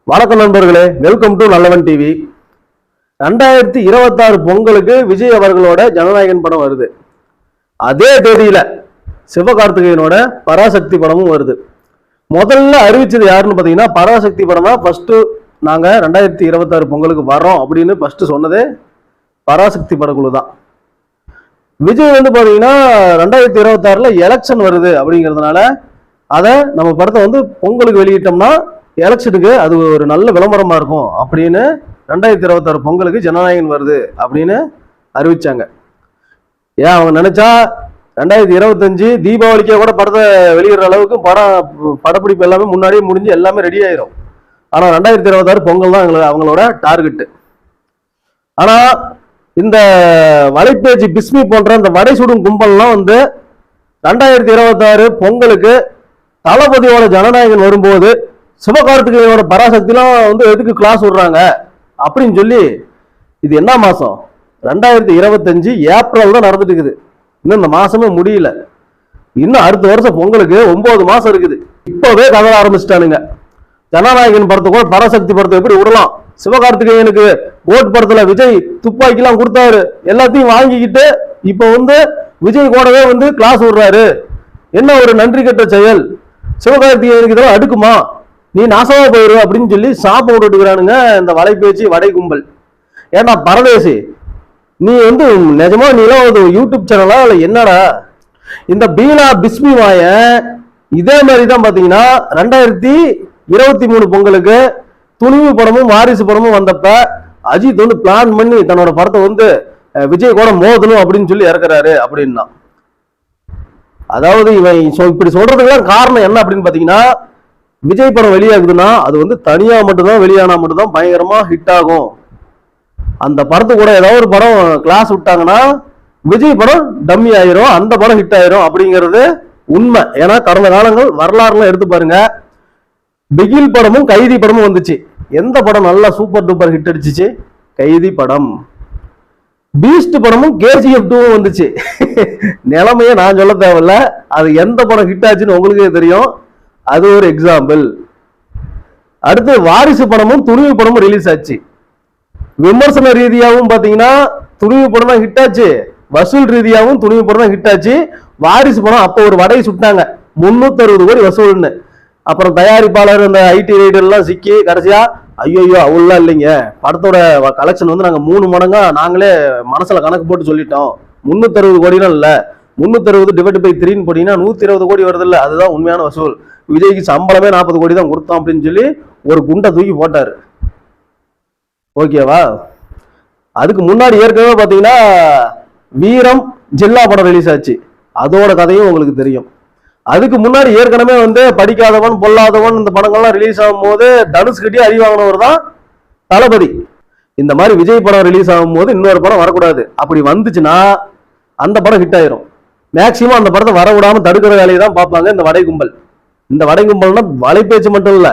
வணக்கம் நண்பர்களே, welcome to நல்லவன் டிவி. 2026 பொங்கலுக்கு விஜய் அவர்களோட ஜனநாயகன் படம் வருது. அதே தேதியில சிவகார்த்திகேயனோட பராசக்தி படமும் வருது. முதல்ல அறிவிச்சது யாருன்னு பாத்தீங்கன்னா பராசக்தி படம் தான். ஃபர்ஸ்ட் நாங்க 2026 பொங்கலுக்கு வரோம் அப்படின்னு ஃபர்ஸ்ட் சொன்னதே பராசக்தி படக்குழு தான். விஜய் வந்து பாத்தீங்கன்னா 2026ல எலெக்ஷன் வருது அப்படிங்கிறதுனால அதை நம்ம படத்தை வந்து பொங்கலுக்கு வெளியிட்டோம்னா எலெக்ஷனுக்கு அது ஒரு நல்ல விளம்பரமா இருக்கும் அப்படின்னு 2026 பொங்கலுக்கு ஜனநாயகன் வருது அப்படின்னு அறிவிச்சாங்க. ஏன் அவங்க நினைச்சா 2025 தீபாவளிக்கே கூட படத்தை வெளியிடுற அளவுக்கு படப்பிடிப்பு எல்லாமே முன்னாடியே முடிஞ்சு எல்லாமே ரெடி ஆயிரும். ஆனா 2026 பொங்கல் தான் அவங்களோட டார்கெட். ஆனா இந்த வலைபேச்சு பிஸ்மி போன்ற இந்த வடை சுடும் கும்பல்லாம் வந்து 2026 பொங்கலுக்கு தளபதியோட ஜனநாயகன் வரும்போது சிவகார்த்திகேயனோட பராசக்திலாம் வந்து எதுக்கு கிளாஸ் விடுறாங்க அப்படின்னு சொல்லி, இது என்ன மாசம்? 2025 ஏப்ரல் தான் நடந்துட்டு இருக்குது. இன்னும் இந்த மாசமே முடியல. இன்னும் அடுத்த வருஷம் பொங்கலுக்கு 9 மாசம் இருக்குது. இப்பவே கதற ஆரம்பிச்சிட்டானுங்க. ஜனநாயகன் படத்தை கூட பராசக்தி படத்தை எப்படி விடலாம்? சிவகார்த்திகேயனுக்கு கோட் படத்துல விஜய் துப்பாக்கிலாம் கொடுத்தாரு, எல்லாத்தையும் வாங்கிக்கிட்டு இப்ப வந்து விஜய் கூடவே வந்து கிளாஸ் விடுறாரு. என்ன ஒரு நன்றி கெட்ட செயல்! சிவகார்த்திகேயனுக்கு இதெல்லாம் அடுக்குமா? நீ நாசமா போயிரு அப்படின்னு சொல்லி சாப்ப விட்டுக்கிறானுங்க இந்த வலைபேச்சு வடை கும்பல். ஏன்னா பரதேசி, நீ வந்து நிஜமா நீலாம் ஒரு யூடியூப் சேனலா இல்ல என்னடா? இந்த பீலா பிஸ்மி வாய இதே மாதிரிதான் பாத்தீங்கன்னா 2023 பொங்கலுக்கு துணிவு படமும் வாரிசு படமும் வந்தப்ப அஜித் வந்து பிளான் பண்ணி தன்னோட படத்தை வந்து விஜய் கூட மோதணும் அப்படின்னு சொல்லி இறக்குறாரு அப்படின்னா. அதாவது இவன் இப்படி சொல்றதுக்கெல்லாம் காரணம் என்ன அப்படின்னு பாத்தீங்கன்னா, விஜய் படம் வெளியாகுதுன்னா அது வந்து தனியா மட்டும்தான் வெளியானா மட்டும்தான் பயங்கரமா ஹிட் ஆகும். அந்த படத்து கூட ஏதாவது ஒரு படம் கிளாஸ் விட்டாங்கன்னா விஜய் படம் டம்மி ஆயிரும், அந்த படம் ஹிட் ஆயிரும் அப்படிங்கிறது உண்மை. ஏன்னா கடந்த காலங்கள் வரலாறுலாம் எடுத்து பாருங்க. பிகில் படமும் கைதி படமும் வந்துச்சு. எந்த படம் நல்லா சூப்பர் டூப்பர் ஹிட் அடிச்சிச்சு? கைதி படம். பீஸ்ட் படமும் கேஜிஎஃப் 2 வந்துச்சு. நிலைமையே நான் சொல்ல தேவையில்ல, அது எந்த படம் ஹிட் ஆச்சுன்னு உங்களுக்கே தெரியும். அது ஒரு எக்ஸாம்பிள். அடுத்து வாரிசு படமும் துணிவு படமும் ரிலீஸ் ஆச்சு. விமர்சன ரீதியாகவும் பாத்தீங்கன்னா துணிவு படம் தான் ஹிட் ஆச்சு, வசூல் ரீதியாகவும் துணிவு படம் தான் ஹிட் ஆச்சு. வாரிசு படம் அப்போ ஒரு வடை சுட்டாங்க, 360 கோடி வசூல்னு. அப்புறம் தயாரிப்பாளர் இந்த ஐடி ரைடர்லாம் சிக்கி கடைசியா ஐயோ அவ்வளோலாம் இல்லைங்க, படத்தோட கலெக்ஷன் வந்து நாங்கள் 3 மடங்கா நாங்களே மனசுல கணக்கு போட்டு சொல்லிட்டோம், 360 கோடிலாம் இல்லை, 360 டிவைட் பை 3ன்னு போட்டீங்கன்னா 120 கோடி வருது இல்லை, அதுதான் உண்மையான வசூல். விஜய்க்கு சம்பளமே 40 கோடி தான் கொடுத்தோம் அப்படின்னு சொல்லி ஒரு குண்டை தூக்கி போட்டாரு. ஓகேவா? அதுக்கு முன்னாடி ஏற்கனவே பாத்தீங்கன்னா வீரம் ஜில்லா படம் ரிலீஸ் ஆச்சு, அதோட கதையும் உங்களுக்கு தெரியும். அதுக்கு முன்னாடி ஏற்கனவே வந்து படிக்காதவன் பொல்லாதவன் இந்த படங்கள்லாம் ரிலீஸ் ஆகும் போது தனுஷ்கிட்டே அடி வாங்கினவர் தான் தளபதி. இந்த மாதிரி விஜய் படம் ரிலீஸ் ஆகும் போது இன்னொரு படம் வரக்கூடாது, அப்படி வந்துச்சுன்னா அந்த படம் ஹிட் ஆயிரும். மேக்சிமம் அந்த படத்தை வர விடாம தடுக்கிற வேலையை தான் பார்ப்பாங்க இந்த வடை கும்பல். இந்த வடை கும்பல்னா வலைபேச்சு மட்டும் இல்ல,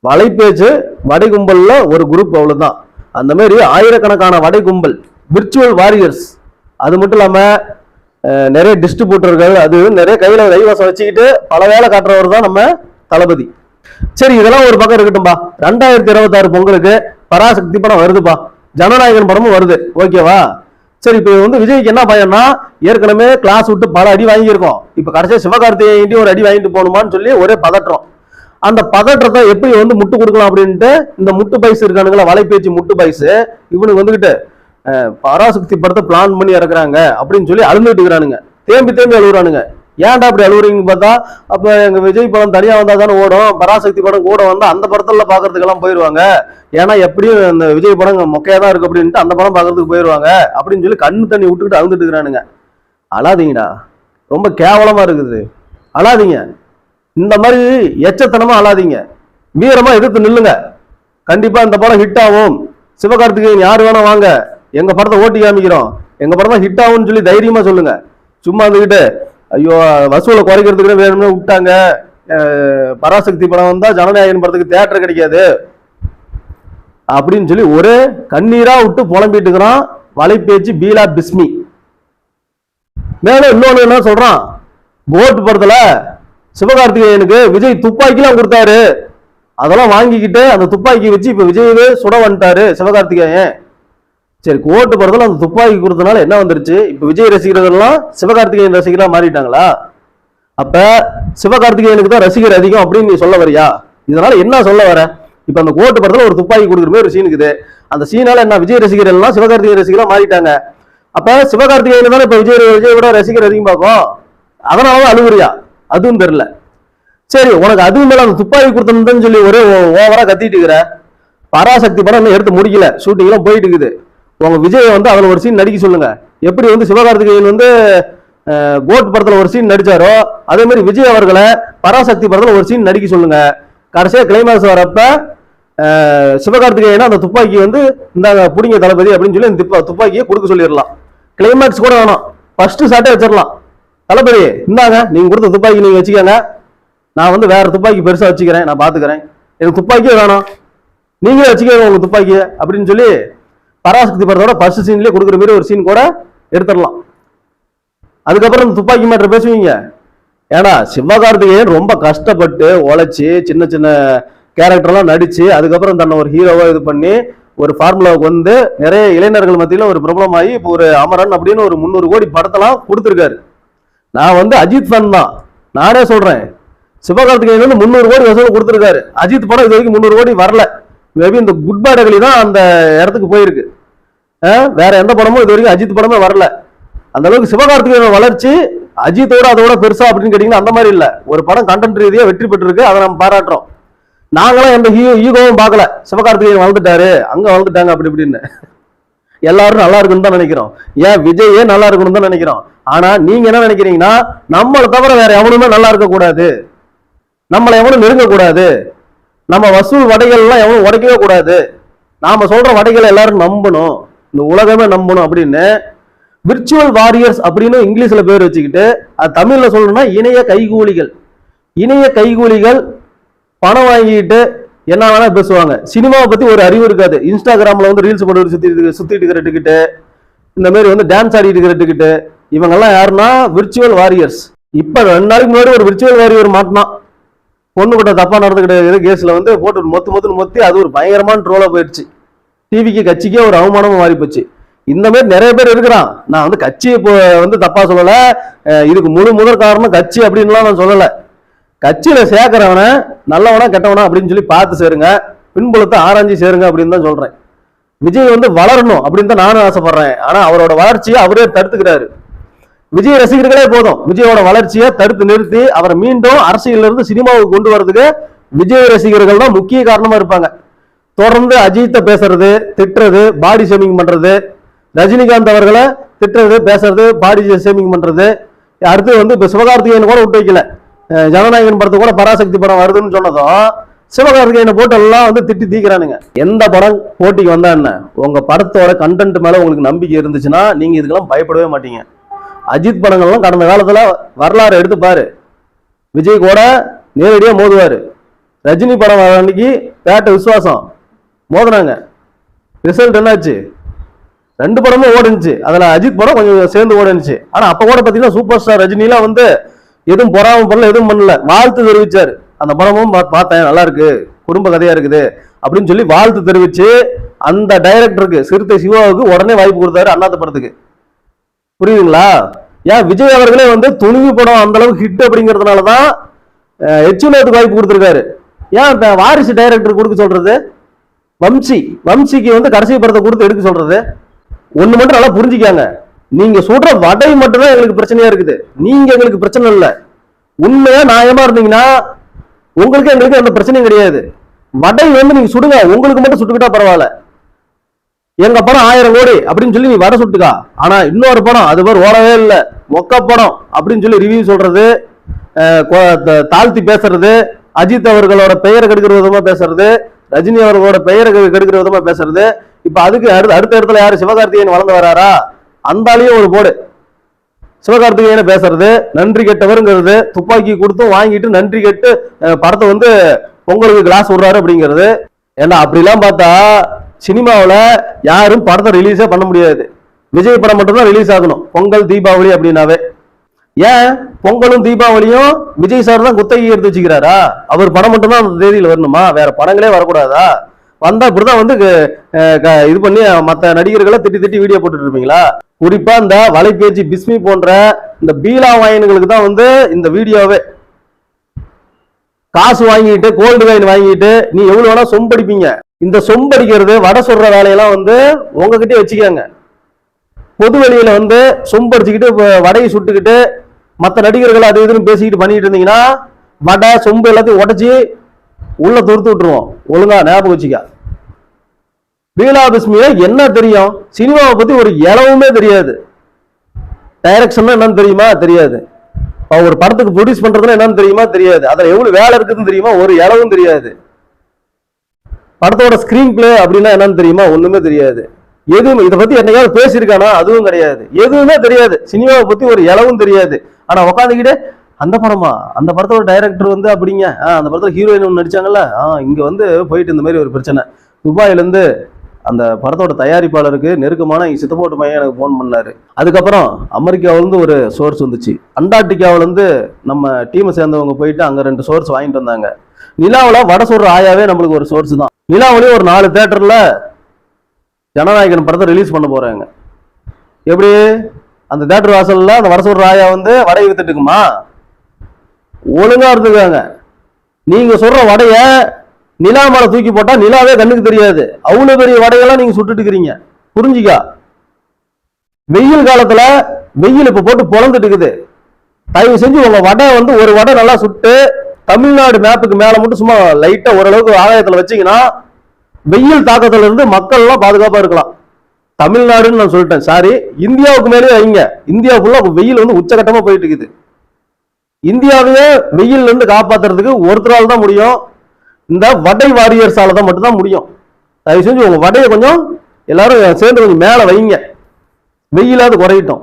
வலைபேச்சு வடை கும்பல்ல ஒரு குரூப், அவ்வளவுதான். அந்த மாதிரி ஆயிரக்கணக்கான வடை கும்பல், விர்ச்சுவல் வாரியர்ஸ். அது மட்டும் இல்லாம நிறைய டிஸ்ட்ரிபியூட்டர்கள், அது நிறைய கையில கைவசம் வச்சுக்கிட்டு பல வேலை காட்டுறவர் தான் நம்ம தளபதி. சரி, இதெல்லாம் ஒரு பக்கம் இருக்கட்டும்பா. 2026 பொங்கலுக்கு பராசக்தி படம் வருதுப்பா, ஜனநாயகன் படமும் வருது. ஓகேவா? சரி, இப்ப வந்து விஜய்க்கு என்ன பயம்னா, ஏற்கனவே கிளாஸ் விட்டு பல அடி வாங்கியிருக்கோம், இப்ப கடைசியா சிவகார்த்திகேயன் ஒரு அடி வாங்கிட்டு போகணுமான்னு சொல்லி ஒரே பதற்றம். அந்த பதற்றத்தை எப்படி வந்து முட்டு கொடுக்கலாம் அப்படின்ட்டு இந்த முட்டு பைஸ் இருக்கானுங்களா, வலைபேச்சு முட்டு பைஸ், இவனுக்கு வந்துகிட்டு பராசக்தி படத்தை பிளான் பண்ணி இறக்குறாங்க அப்படின்னு சொல்லி அழுந்துட்டு இருக்கிறானுங்க. தேம்பி அழுகுறானுங்க. ஏன்டா அப்படி அழுகுறீங்கன்னு பார்த்தா, அப்ப எங்க விஜய் படம் தனியா வந்தா தானே ஓடும், பராசக்தி படம் கூட வந்தா அந்த படத்துல பாக்குறதுக்கெல்லாம் போயிருவாங்க, ஏன்னா எப்படியும் அந்த விஜய் படம் மொக்கையா தான் இருக்கு அப்படின்ட்டு அந்த படம் பாக்குறதுக்கு போயிருவாங்க அப்படின்னு சொல்லி கண்ணு தண்ணி விட்டுக்கிட்டு அழுந்துட்டு இருக்கிறானுங்க. அழாதீங்கடா, ரொம்ப கேவலமா இருக்குது, அழாதீங்க. இந்த மாதிரி எச்சத்தனமா அழாதீங்க, வீரமா எதிர்த்து நில்லுங்க. கண்டிப்பா இந்த படம் ஹிட் ஆகும். சிவகார்த்திகேயன் யாரு வேணா வாங்க, எங்க படத்தை ஓட்டி காமிக்கிறோம், எங்க படம் தான் ஹிட் ஆகும்னு சொல்லி தைரியமா சொல்லுங்க. சும்மா இருந்துகிட்டு ஐயோ வசூலை குறைக்கிறதுக்கு வேணும்னு விட்டாங்க, பராசக்தி படம் வந்தா ஜனநாயகன் படத்துக்கு தியேட்டர் கிடைக்காது அப்படின்னு சொல்லி ஒரே கண்ணீரா விட்டு புலம்பிட்டு இருக்கிறான் வலைபேச்சு பீலா பிஸ்மி. மேல இன்னொன்னு என்ன சொல்றான், கோட் படத்துல சிவகார்த்திகேயனுக்கு விஜய் துப்பாக்கிலாம் கொடுத்தாரு, அதெல்லாம் வாங்கிக்கிட்டு அந்த துப்பாக்கி வச்சு இப்ப விஜயவே சுட வந்துட்டாரு சிவகார்த்திகேயன். சரி, கோர்ட்டு போறதுல அந்த துப்பாக்கி கொடுத்தனால என்ன வந்துருச்சு? இப்ப விஜய் ரசிகர்கள் எல்லாம் சிவகார்த்திகேயன் ரசிகரா மாறிட்டாங்களா? அப்ப சிவகார்த்திகேயனுக்கு தான் ரசிகர் அதிகம் அப்படின்னு நீ சொல்ல வரியா? இதனால என்ன சொல்ல வர? இப்ப அந்த கோர்ட்டு படத்துல ஒரு துப்பாக்கி கொடுக்குற மாதிரி ஒரு சீன் இருக்குது. அந்த சீனால என்ன விஜய் ரசிகர்கள் எல்லாம் சிவகார்த்திகேயன் ரசிகரா மாறிட்டாங்க. அப்ப சிவகார்த்திகேயன் தானே இப்ப விஜய் விட ரசிகர் அதிகம் பார்க்கும். அதனாலதான் அழுகுறியா? அதுவும் தெரியல. சரி, உனக்கு அதுவும் மேல அந்த துப்பாக்கி கொடுத்தோம்னு சொல்லி ஒரே ஓவரா கத்திட்டு இருக்கிற. பராசக்தி படம் இன்னும் எடுத்து முடிக்கல, ஷூட்டிங் எல்லாம் போயிட்டு இருக்குது. உங்க விஜய் வந்து அதுல ஒரு சீன் நடிக்க சொல்லுங்க. எப்படி வந்து சிவகார்த்திகேயன் வந்து கோட் படத்துல ஒரு சீன் நடிச்சாரோ அதே மாதிரி விஜய் அவர்களை பராசக்தி படத்துல ஒரு சீன் நடிக்க சொல்லுங்க. கடைசியா கிளைமாக்ஸ் வரப்ப சிவகார்த்திகேயன் அந்த துப்பாக்கி வந்து இந்த புடிங்க தளபதி அப்படின்னு சொல்லி இந்த துப்பாக்கியை கொடுக்க சொல்லிடலாம். கிளைமாக்ஸ் கூட வேணும், ஃபர்ஸ்ட் ஷாட்டே வச்சிடலாம். தளபதி இந்தாங்க, நீங்க கொடுத்த துப்பாக்கி நீங்க வச்சுக்கோங்க, நான் வந்து வேற துப்பாக்கி பெருசா வச்சுக்கிறேன், நான் பாத்துக்கிறேன், எனக்கு துப்பாக்கியே வேணும், நீங்களே வச்சுக்கோங்க உங்க துப்பாக்கிய அப்படின்னு சொல்லி பராசக்தி படத்தோட ஃபர்ஸ்ட் சீன்லயே கொடுக்குற மாதிரி ஒரு சீன் கூட எடுத்துடலாம். அதுக்கப்புறம் இந்த துப்பாக்கி மேட்டர் பேசுவீங்க. ஏன்னா சிவகார்த்திகேயன் ரொம்ப கஷ்டப்பட்டு உழைச்சி சின்ன சின்ன கேரக்டர்லாம் நடிச்சு அதுக்கப்புறம் தன்னை ஒரு ஹீரோவா இது பண்ணி ஒரு ஃபார்முலாவுக்கு வந்து நிறைய இளைஞர்கள் மத்தியில ஒரு பிரபலமாகி இப்போ ஒரு அமரன் அப்படின்னு ஒரு 300 கோடி படத்தெல்லாம் கொடுத்துருக்காரு. நான் வந்து அஜித் ஃபேன் தான், நானே சொல்றேன். சிவகார்த்திகேயன் வந்து 300 கோடி வசூல் கொடுத்துருக்காரு. அஜித் படம் இது வரைக்கும் 300 கோடி வரல. மேபி இந்த குட் பேட் அகலி தான் அந்த இடத்துக்கு போயிருக்கு. வேற எந்த படமும் இது வரைக்கும் அஜித் படமே வரல. அந்த அளவுக்கு சிவகார்த்திகேயன் வளர்ச்சி அஜித்தோட அதோட பெருசா அப்படின்னு கேட்டீங்கன்னா அந்த மாதிரி இல்ல. ஒரு படம் கண்டென்ட் ரீதியா வெற்றி பெற்றிருக்கு, அதை நம்ம பாராட்டுறோம். நாங்களாம் எந்த ஈகோவும் பார்க்கல. சிவகார்த்திகேயன் வளர்ந்துட்டாரு, அங்க வளர்ந்துட்டாங்க அப்படி இப்படின்னு. எல்லாரும் நல்லா இருக்குன்னு தான் நினைக்கிறோம். ஏன் விஜயே நல்லா இருக்கணும் தான் நினைக்கிறோம். ஆனா நீங்க என்ன நினைக்கிறீங்கன்னா நம்மளை தவிர வேற எவனுமே நல்லா இருக்க கூடாது, நம்மளை எவனும் நெருங்க கூடாது, நம்ம வசூல் வடைகள் எல்லாம் எவனும் உடைக்கவே கூடாது, நாம சொல்ற வடைகளை எல்லாரும் நம்பணும், இந்த உலகமே நம்பணும் அப்படின்னு விர்ச்சுவல் வாரியர்ஸ் அப்படின்னு இங்கிலீஷ்ல பேர் வச்சுக்கிட்டு அது தமிழ்ல சொல்லணும்னா இணைய கைகூலிகள். இணைய கைகூலிகள் பணம் வாங்கிட்டு என்ன வேணா பேசுவாங்க. சினிமாவை பத்தி ஒரு அறிவு இருக்காது. இன்ஸ்டாகிராம்ல வந்து ரீல்ஸ் போட்டு சுத்திட்டு இருக்கிற டிக்கெட்டு, இந்த மாதிரி வந்து டான்ஸ் ஆடிட்டு இருக்கிற டிக்கெட்டு, இவங்கெல்லாம் யாருன்னா விர்ச்சுவல் வாரியர்ஸ். இப்ப 2 நாளைக்கு முன்னாடி ஒரு விர்ச்சுவல் வாரியர் மாட்டினான். பொண்ணு கிட்ட தப்பா நடந்துக்கிட்ட கேஸ்ல வந்து போட்டு மொத்துன்னு மொத்தி அது ஒரு பயங்கரமான ட்ரோலா போயிடுச்சு. டிவிக்கு கட்சிக்கே ஒரு அவமானமா மாறி போச்சு. இந்த மாதிரி நிறைய பேர் இருக்கிறான். நான் வந்து கட்சியை வந்து தப்பா சொல்லல, இதுக்கு முதல் காரணம் கட்சி அப்படின்லாம் நான் சொல்லல. கட்சியில சேர்க்கிறவன நல்லவனா கெட்டவனா அப்படின்னு சொல்லி பார்த்து சேருங்க, பின்புலத்தை ஆராய்ச்சி சேருங்க அப்படின்னு தான் சொல்றேன். விஜய் வந்து வளரணும் அப்படின்னு தான் நானும் ஆசைப்படுறேன். ஆனா அவரோட வளர்ச்சியை அவரே தடுத்துக்கிறாரு. விஜய் ரசிகர்களே போதும் விஜயோட வளர்ச்சியை தடுத்து நிறுத்தி அவரை மீண்டும் அரசியல்ல இருந்து சினிமாவுக்கு கொண்டு வரதுக்கு விஜய் ரசிகர்கள் தான் முக்கிய காரணமா இருப்பாங்க. தொடர்ந்து அஜித்தை பேசுறது, திட்டுறது, பாடி ஷேமிங் பண்றது, ரஜினிகாந்த் அவர்களை திட்டுறது, பேசுறது, பாடி ஷேமிங் பண்றது. அடுத்து வந்து இப்ப சிவகார்த்திகேயன் கூட விட்டு வைக்கல. ஜனநாயகன் படத்து கூட பராசக்தி படம் வருதுன்னு சொன்னதும் சிவகார்த்திகேயனை போட்டு எல்லாம் வந்து திட்டி தீக்கிறானுங்க. எந்த படம் போட்டிக்கு வந்தா என்ன, உங்க படத்தோட கண்டென்ட் மேல உங்களுக்கு நம்பிக்கை இருந்துச்சுன்னா நீங்க இதுக்கெல்லாம் பயப்படவே மாட்டீங்க. அஜித் படங்கள்லாம் கடந்த காலத்துல வரலாறு எடுத்து பாரு. விஜய் கூட நேரடியா மோதுவாரு. ரஜினி படம் வர அன்னைக்கு பேட்ட விசுவாசம் மோதினாங்க. ரிசல்ட் என்னாச்சு? 2 படமும் ஓடுச்சு. அதுல அஜித் படம் கொஞ்சம் சேர்ந்து ஓடுச்சு. ஆனா அப்ப கூட பாத்தீங்கன்னா சூப்பர் ஸ்டார் ரஜினிலாம் வந்து எதுவும் பொறாம பண்ணல, எதுவும் பண்ணல, வாழ்த்து தெரிவிச்சாரு. அந்த படமும் பார்த்தேன், நல்லா இருக்கு, குடும்ப கதையா இருக்குது அப்படின்னு சொல்லி வாழ்த்து தெரிவிச்சு அந்த டைரக்டருக்கு சிறுத்தை சிவாவுக்கு உடனே வாய்ப்பு கொடுத்தாரு அண்ணாத்த படத்துக்கு. புரியுதுங்களா? ஏன் விஜய் அவர்களே வந்து துணிவு படம் அந்த அளவுக்கு ஹிட் அப்படிங்கிறதுனாலதான் எச்சுலத்துக்கு வாய்ப்பு கொடுத்திருக்காரு. ஏன் வாரிசு டைரக்டர் கொடுக்க சொல்றது? வம்சிக்கு வந்து கடைசி படத்தை கொடுத்து எடுக்க சொல்றது? ஒண்ணு மட்டும் நல்லா புரிஞ்சுக்காங்க. நீங்க சொல்ற வடை மட்டும்தான் எங்களுக்கு பிரச்சனையா இருக்குது, நீங்க எங்களுக்கு பிரச்சனை இல்லை. உண்மையா நியாயமா இருந்தீங்கன்னா உங்களுக்கு எங்களுக்கு எந்த பிரச்சனையும் கிடையாது. வடை வந்து நீங்க சுடுங்க, உங்களுக்கு மட்டும் சுட்டுக்கிட்டா பரவாயில்ல. எங்க படம் 1000 கோடி அப்படின்னு சொல்லி நீ வடை சுட்டுக்கா. ஆனா இன்னொரு படம் அது மாதிரி ஓடவே இல்லை, மொக்க படம் அப்படின்னு சொல்லி ரிவ்யூ சொல்றது, தாழ்த்தி பேசுறது, அஜித் அவர்களோட பெயரை கெடுக்கிற விதமா பேசுறது, ரஜினி அவர்களோட பெயரை கெடுக்கிற விதமா பேசுறது. இப்ப அதுக்கு அடுத்த இடத்துல யாரு? சிவகார்த்திகேயன் வளர்ந்து வராரா? அந்தாலேயே ஒரு போடு. சிவகார்த்திகேயனை பேசுறது, நன்றி கெட்டவருங்கிறது, துப்பாக்கி கொடுத்தும் வாங்கிட்டு நன்றி கெட்டு படத்தை வந்து பொங்கலுக்கு கிளாஸ் விடுறாரு அப்படிங்கிறது. ஏன்னா அப்படிலாம் பார்த்தா சினிமாவில் யாரும் படத்தை ரிலீஸே பண்ண முடியாது. விஜய் படம் மட்டும்தான் ரிலீஸ் ஆகணும் பொங்கல் தீபாவளி அப்படின்னாவே. ஏன் பொங்கலும் தீபாவளியும் விஜய் சார் தான் குத்தகை எடுத்து வச்சுக்கிறாரா? அவர் படம் மட்டும்தான் அந்த தேதியில் வரணுமா? வேற படங்களே வரக்கூடாதா? வந்தா இப்படிதான் வந்து இது பண்ணி மற்ற நடிகர்களை திட்டி திட்டி வீடியோ போட்டுட்டு இருப்பீங்களா? குறிப்பா இந்த வலைபேச்சு பிஸ்மி போன்ற இந்த பீலா வாயின்களுக்கு தான் வந்து இந்த வீடியோவே. காசு வாங்கிட்டு கோல்டு காயின் வாங்கிட்டு நீ எவ்வளவு வேணா சொம்படிப்பீங்க. இந்த சொம்படிக்கிறது வடை சொல்ற வேலையெல்லாம் வந்து உங்ககிட்டே வச்சுக்காங்க. பொது வெளியில வந்து சொம்படிச்சுக்கிட்டு வடையை சுட்டுக்கிட்டு மற்ற நடிகர்கள் அது இதுன்னு பேசிக்கிட்டு பண்ணிட்டு இருந்தீங்கன்னா வடை சொம்பு எல்லாத்தையும் உடச்சி உள்ள துருத்து விட்டுருவோம். ஒழுங்கா ஞாபகம் வச்சுக்க. பீலா பிஸ்மியை என்ன தெரியும்? சினிமாவை பத்தி ஒரு இளவுமே தெரியாது. டைரக்ஷன் என்னன்னு தெரியுமா? தெரியாது. ஒரு படத்துக்கு ப்ரொடியூஸ் பண்றதுன்னா என்னன்னு தெரியுமா? தெரியாது. அதுல எவ்வளவு வேலை இருக்குதுன்னு தெரியுமா? ஒரு இளவும் தெரியாது. படத்தோட ஸ்கிரீன் பிளே அப்படின்னா என்னன்னு தெரியுமா? ஒண்ணுமே தெரியாது. எதுவும் இதை பத்தி என்னையாவது பேசியிருக்கானா? அதுவும் கிடையாது. எதுவுமே தெரியாது. சினிமாவை பத்தி ஒரு இளவும் தெரியாது. ஆனா உட்காந்துக்கிட்டு அந்த படமா, அந்த படத்தோட டைரக்டர் வந்து அப்படிங்க, அந்த படத்துல ஹீரோயின் ஒன்று நடிச்சாங்கல்ல, இங்க வந்து போயிட்டு இந்த மாதிரி ஒரு பிரச்சனை. துபாயில இருந்து அந்த படத்தோட தயாரிப்பாளருக்கு நெருக்கமான சித்தப்போட்டு மையம் எனக்கு போன் பண்ணாரு. அதுக்கப்புறம் அமெரிக்காவிலிருந்து ஒரு சோர்ஸ் வந்துச்சு. அண்டார்டிகாவிலிருந்து நம்ம டீமை சேர்ந்தவங்க போயிட்டு அங்க 2 சோர்ஸ் வாங்கிட்டு வந்தாங்க. நிலாவில வடை சொல்ற ஆயாவே நம்மளுக்கு ஒரு சோர்ஸ் தான். நிலாவிலேயே ஒரு 4 தியேட்டர்ல ஜனநாயகன் படத்தை ரிலீஸ் பண்ண போறாங்க. எப்படி அந்த தியேட்டர் வாசல்ல அந்த வடை சொல்ற ஆயா வந்து வடையை வித்துட்டுக்குமா? ஒழுங்கா இருந்துக்காங்க. நீங்க சொல்ற வடைய நிலா மேல தூக்கி போட்டா நிலாவே கண்ணுக்கு தெரியாது. அவ்வளவு பெரிய வடையெல்லாம் நீங்க சுட்டுட்டு இருக்கிறீங்க. புரிஞ்சுக்கா. வெயில் காலத்துல வெயில் இப்ப போட்டு பொழந்துட்டு இருக்குது. தயவு செஞ்சு உங்க வடை வந்து ஒரு வடை நல்லா சுட்டு தமிழ்நாடு மேப்புக்கு மேல மட்டும் சும்மா லைட்டா ஓரளவுக்கு ஆதாயத்துல வச்சீங்கன்னா வெயில் தாக்கத்துல இருந்து மக்கள் எல்லாம் பாதுகாப்பா இருக்கலாம். தமிழ்நாடுன்னு நான் சொல்லிட்டேன், சாரி, இந்தியாவுக்கு மேலே வைங்க. இந்தியாவுக்குள்ள வெயில் வந்து உச்சகட்டமா போயிட்டு இருக்குது. இந்தியாவையே வெயில்ல இருந்து காப்பாத்துறதுக்கு ஒருத்தரால் தான் முடியும். இந்த வடை வாரியர்ஸால தான் மட்டும்தான் முடியும். தயவு செஞ்சு உங்க வடையை கொஞ்சம் எல்லாரும் சேர்ந்து கொஞ்சம் மேல வைங்க. வெயிலாவது குறையட்டும்.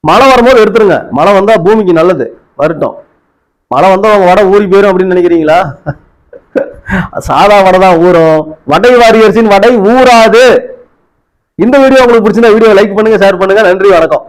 மழை வரும்போது எடுத்துருங்க. மழை வந்தா பூமிக்கு நல்லது. வரட்டும். மழை வந்தா உங்க வடை ஊறி போயிடும் அப்படின்னு நினைக்கிறீங்களா? சாதா வடை தான் ஊறும். வடை வாரியர்ஸின் வடை ஊறாது. இந்த வீடியோ உங்களுக்கு பிடிச்சிருந்தா வீடியோ லைக் பண்ணுங்க, ஷேர் பண்ணுங்க. நன்றி, வணக்கம்.